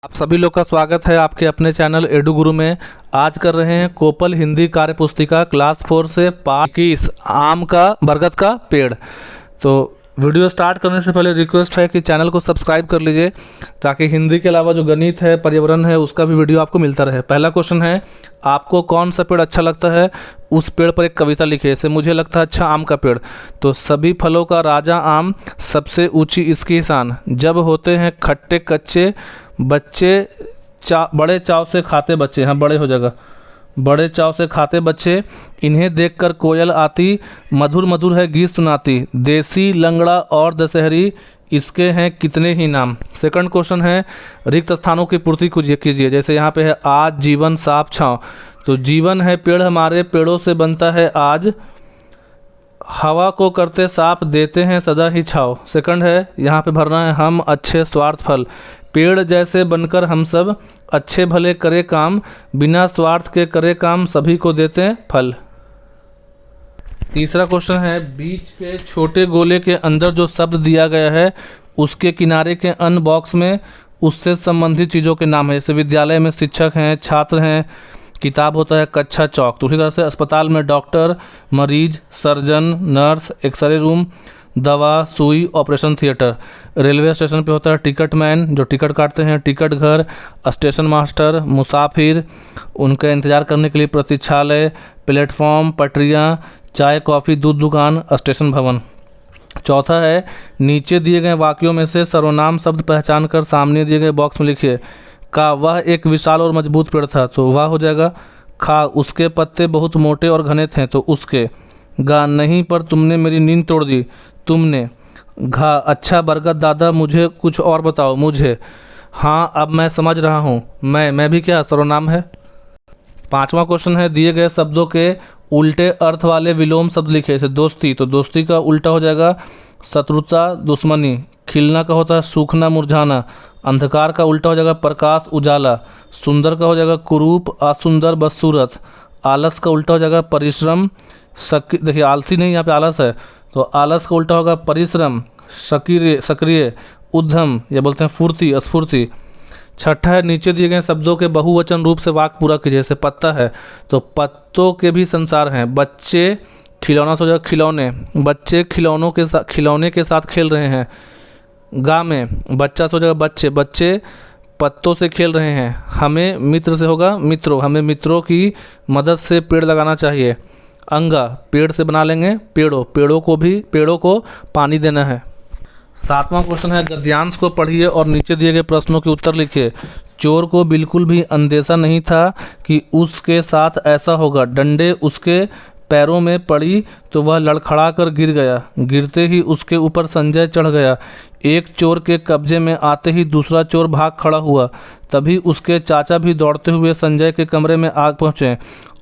आप सभी लोग का स्वागत है आपके अपने चैनल एडू गुरु में। आज कर रहे हैं कोपल हिंदी कार्य पुस्तिका क्लास 4 से पाठ 21 आम का बरगद का पेड़। तो वीडियो स्टार्ट करने से पहले रिक्वेस्ट है कि चैनल को सब्सक्राइब कर लीजिए ताकि हिंदी के अलावा जो गणित है, पर्यावरण है, उसका भी वीडियो आपको मिलता रहे। पहला क्वेश्चन है, आपको कौन सा पेड़ अच्छा लगता है? उस पेड़ पर एक कविता लिखिए। जैसे मुझे लगता है अच्छा आम का पेड़, तो सभी फलों का राजा आम, सबसे ऊंची इसकी शान, जब होते हैं खट्टे कच्चे बच्चे बड़े चाव से खाते बच्चे। हाँ, बड़े हो जाएगा, बड़े चाव से खाते बच्चे, इन्हें देखकर कोयल आती, मधुर मधुर है गीत सुनाती, देसी लंगड़ा और दशहरी, इसके हैं कितने ही नाम। सेकंड क्वेश्चन है, रिक्त स्थानों की पूर्ति कीजिए। जैसे यहाँ पे है आज जीवन साप छाँव, तो जीवन है पेड़ हमारे, पेड़ों से बनता है आज, हवा को करते साफ, देते हैं सदा ही छाव। सेकंड है, यहाँ पे भरना है हम अच्छे स्वार्थ फल, पेड़ जैसे बनकर हम सब अच्छे भले करे काम, बिना स्वार्थ के करे काम, सभी को देते हैं फल। तीसरा क्वेश्चन है, बीच के छोटे गोले के अंदर जो शब्द दिया गया है उसके किनारे के अन्य बॉक्स में उससे संबंधित चीज़ों के नाम है। जैसे विद्यालय में शिक्षक हैं, छात्र हैं, किताब होता है, कक्षा चौक। तो उसी तरह से अस्पताल में डॉक्टर, मरीज, सर्जन, नर्स, एक्सरे रूम, दवा, सुई, ऑपरेशन थिएटर। रेलवे स्टेशन पे होता है टिकट मैन, जो टिकट काटते हैं, टिकट घर, स्टेशन मास्टर, मुसाफिर, उनका इंतज़ार करने के लिए प्रतीक्षालय, प्लेटफॉर्म, पटरियाँ, चाय कॉफ़ी, दूध दुकान, स्टेशन भवन। चौथा है, नीचे दिए गए वाक्यों में से सर्वनाम शब्द पहचान कर सामने दिए गए बॉक्स में लिखिए। का, वह एक विशाल और मजबूत पेड़ था, तो वह हो जाएगा। खा, उसके पत्ते बहुत मोटे और घने थे, तो उसके। गा, नहीं पर तुमने मेरी नींद तोड़ दी, तुमने। घा, अच्छा बरगद दादा मुझे कुछ और बताओ, मुझे। हाँ, अब मैं समझ रहा हूँ, मैं भी क्या सर्वनाम है। पांचवा क्वेश्चन है, दिए गए शब्दों के उल्टे अर्थ वाले विलोम शब्द लिखे। जैसे दोस्ती, तो दोस्ती का उल्टा हो जाएगा शत्रुता, दुश्मनी। खिलना का होता है सूखना, मुरझाना। अंधकार का उल्टा हो जाएगा प्रकाश, उजाला। सुंदर का हो जाएगा कुरूप, असुंदर, बदसूरत। आलस का उल्टा हो जाएगा परिश्रम, देखिए आलसी नहीं, यहाँ पे आलस है, तो आलस का उल्टा होगा परिश्रम, सक्रिय, उद्यम, या बोलते हैं फुर्ती, स्फूर्ति। छठा है, नीचे दिए गए शब्दों के बहुवचन रूप से वाक्य पूरा कीजिए। जैसे पत्ता है, तो पत्तों के भी संसार हैं। बच्चे, खिलौना से हो जाएगा खिलौने, बच्चे खिलौने के साथ खेल रहे हैं। गा में बच्चा से हो जाएगा बच्चे, बच्चे पत्तों से खेल रहे हैं। हमें मित्र से होगा मित्रों, हमें मित्रों की मदद से पेड़ लगाना चाहिए। अंगा, पेड़ से बना लेंगे पेड़ों को पानी देना है। सातवां क्वेश्चन है, गद्यांश को पढ़िए और नीचे दिए गए प्रश्नों के उत्तर लिखिए। चोर को बिल्कुल भी अंदेशा नहीं था कि उसके साथ ऐसा होगा। डंडे उसके पैरों में पड़ी तो वह लड़खड़ा कर गिर गया, गिरते ही उसके ऊपर संजय चढ़ गया। एक चोर के कब्जे में आते ही दूसरा चोर भाग खड़ा हुआ, तभी उसके चाचा भी दौड़ते हुए संजय के कमरे में आग पहुँचे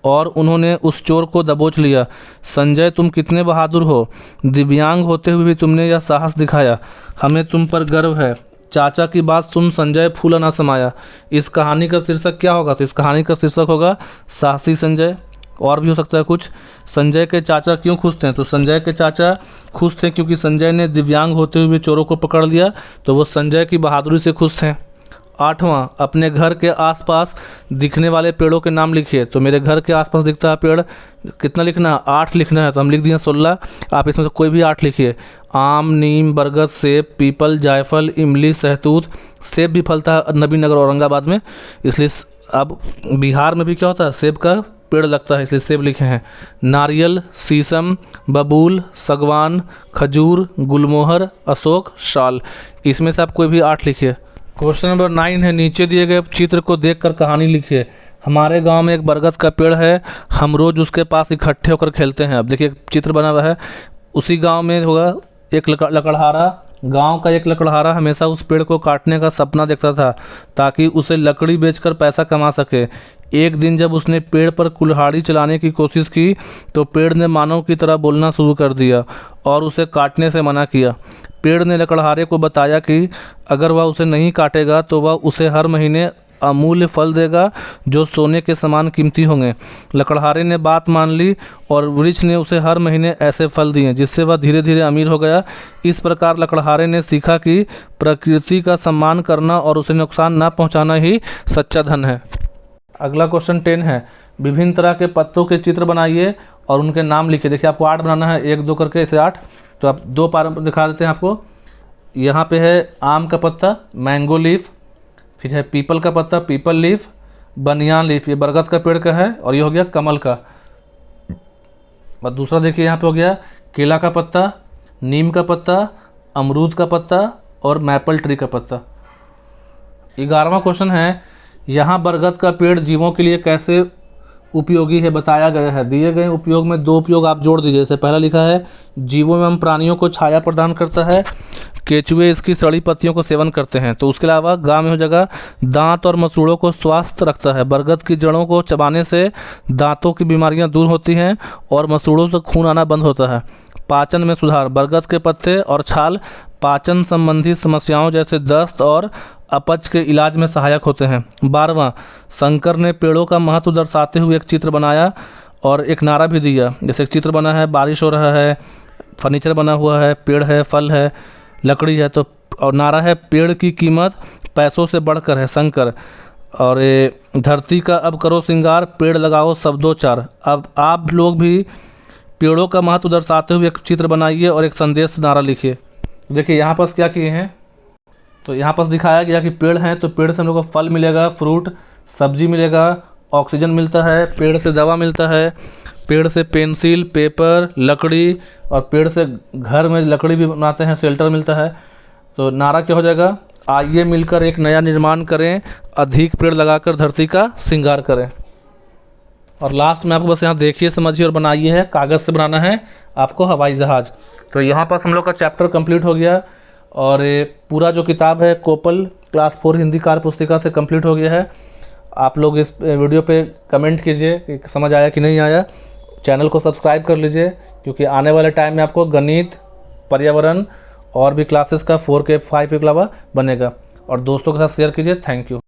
और उन्होंने उस चोर को दबोच लिया। संजय, तुम कितने बहादुर हो, दिव्यांग होते हुए भी तुमने यह साहस दिखाया, हमें तुम पर गर्व है। चाचा की बात सुन संजय फूला ना समाया। इस कहानी का शीर्षक क्या होगा? तो इस कहानी का शीर्षक होगा साहसी संजय। और भी हो सकता है कुछ। संजय के चाचा क्यों खुश थे? तो संजय के चाचा खुश थे क्योंकि संजय ने दिव्यांग होते हुए चोरों को पकड़ लिया, तो वो संजय की बहादुरी से खुश थे। आठवां, अपने घर के आसपास दिखने वाले पेड़ों के नाम लिखिए। तो मेरे घर के आसपास दिखता है पेड़, कितना लिखना है? 8 लिखना है, तो हम लिख दिए 16। आप इसमें से कोई भी 8 लिखिए। आम, नीम, बरगद, सेब, पीपल, जायफल, इमली, सहतूत। सेब भी फलता है नबीनगर औरंगाबाद में, इसलिए अब बिहार में भी क्या होता है, सेब का पेड़ लगता है, इसलिए सेब लिखे हैं। नारियल, शीशम, बबूल, सागवान, खजूर, गुलमोहर, अशोक, शाल। इसमें से आप कोई भी 8 लिखिए। क्वेश्चन नंबर 9 है, नीचे दिए गए चित्र को देखकर कहानी लिखिए। हमारे गांव में एक बरगद का पेड़ है, हम रोज उसके पास इकट्ठे होकर खेलते हैं। अब देखिए चित्र बना हुआ है, उसी गांव में होगा एक लकड़हारा। गांव का एक लकड़हारा हमेशा उस पेड़ को काटने का सपना देखता था ताकि उसे लकड़ी बेचकर पैसा कमा सके। एक दिन जब उसने पेड़ पर कुल्हाड़ी चलाने की कोशिश की तो पेड़ ने मानव की तरह बोलना शुरू कर दिया और उसे काटने से मना किया। पेड़ ने लकड़हारे को बताया कि अगर वह उसे नहीं काटेगा तो वह उसे हर महीने अमूल्य फल देगा जो सोने के समान कीमती होंगे। लकड़हारे ने बात मान ली और वृक्ष ने उसे हर महीने ऐसे फल दिए जिससे वह धीरे धीरे अमीर हो गया। इस प्रकार लकड़हारे ने सीखा कि प्रकृति का सम्मान करना और उसे नुकसान न पहुंचाना ही सच्चा धन है। अगला क्वेश्चन 10 है, विभिन्न तरह के पत्तों के चित्र बनाइए और उनके नाम लिखिए। देखिए आपको 8 बनाना है, 1 2 करके ऐसे 8। तो आप 2 पार दिखा देते हैं आपको। यहाँ पे है आम का पत्ता, मैंगो लीफ, फिर है पीपल का पत्ता, पीपल लीफ, बनियान लीफ, ये बरगद का पेड़ का है, और ये हो गया कमल का। और दूसरा देखिए यहाँ पे हो गया केला का पत्ता, नीम का पत्ता, अमरूद का पत्ता और मैपल ट्री का पत्ता। 11वां क्वेश्चन है, यहाँ बरगद का पेड़ जीवों के लिए कैसे उपयोगी है बताया गया है। दिए गए उपयोग में 2 उपयोग आप जोड़ दीजिए। जैसे पहला लिखा है जीवों एवं प्राणियों को छाया प्रदान करता है, केचुए इसकी सड़ी पत्तियों को सेवन करते हैं। तो उसके अलावा गाँव में हो जाएगा दांत और मसूड़ों को स्वस्थ रखता है। बरगद की जड़ों को चबाने से दांतों की बीमारियां दूर होती हैं और मसूड़ों से खून आना बंद होता है। पाचन में सुधार, बरगद के पत्ते और छाल पाचन संबंधी समस्याओं जैसे दस्त और अपच के इलाज में सहायक होते हैं। 12वां, शंकर ने पेड़ों का महत्व दर्शाते हुए एक चित्र बनाया और एक नारा भी दिया। जैसे एक चित्र बना है, बारिश हो रहा है, फर्नीचर बना हुआ है, पेड़ है, फल है, लकड़ी है, तो और नारा है पेड़ की कीमत पैसों से बढ़कर है शंकर। और ये धरती का अब करो श्रृंगार, पेड़ लगाओ सब 2 4। अब आप लोग भी पेड़ों का महत्व दर्शाते हुए एक चित्र बनाइए और एक संदेश नारा लिखिए। देखिए यहाँ पास क्या किए हैं, तो यहाँ पास दिखाया गया कि पेड़ हैं तो पेड़ से हम लोग को फल मिलेगा, फ्रूट, सब्जी मिलेगा, ऑक्सीजन मिलता है, पेड़ से दवा मिलता है, पेड़ से पेंसिल, पेपर, लकड़ी, और पेड़ से घर में लकड़ी भी बनाते हैं, शेल्टर मिलता है। तो नारा क्या हो जाएगा, आइए मिलकर एक नया निर्माण करें, अधिक पेड़ लगाकर धरती का श्रृंगार करें। और लास्ट में आपको बस यहाँ देखिए, समझिए और बनाइए है, कागज़ से बनाना है आपको हवाई जहाज़। तो यहाँ पास हम लोग का चैप्टर कंप्लीट हो गया और ये पूरा जो किताब है कोपल क्लास 4 हिंदी कार्य पुस्तिका से कंप्लीट हो गया है। आप लोग इस वीडियो पे कमेंट कीजिए कि समझ आया कि नहीं आया। चैनल को सब्सक्राइब कर लीजिए क्योंकि आने वाले टाइम में आपको गणित, पर्यावरण और भी क्लासेस का 4 के 5 के अलावा बनेगा। और दोस्तों के साथ शेयर कीजिए। Thank you.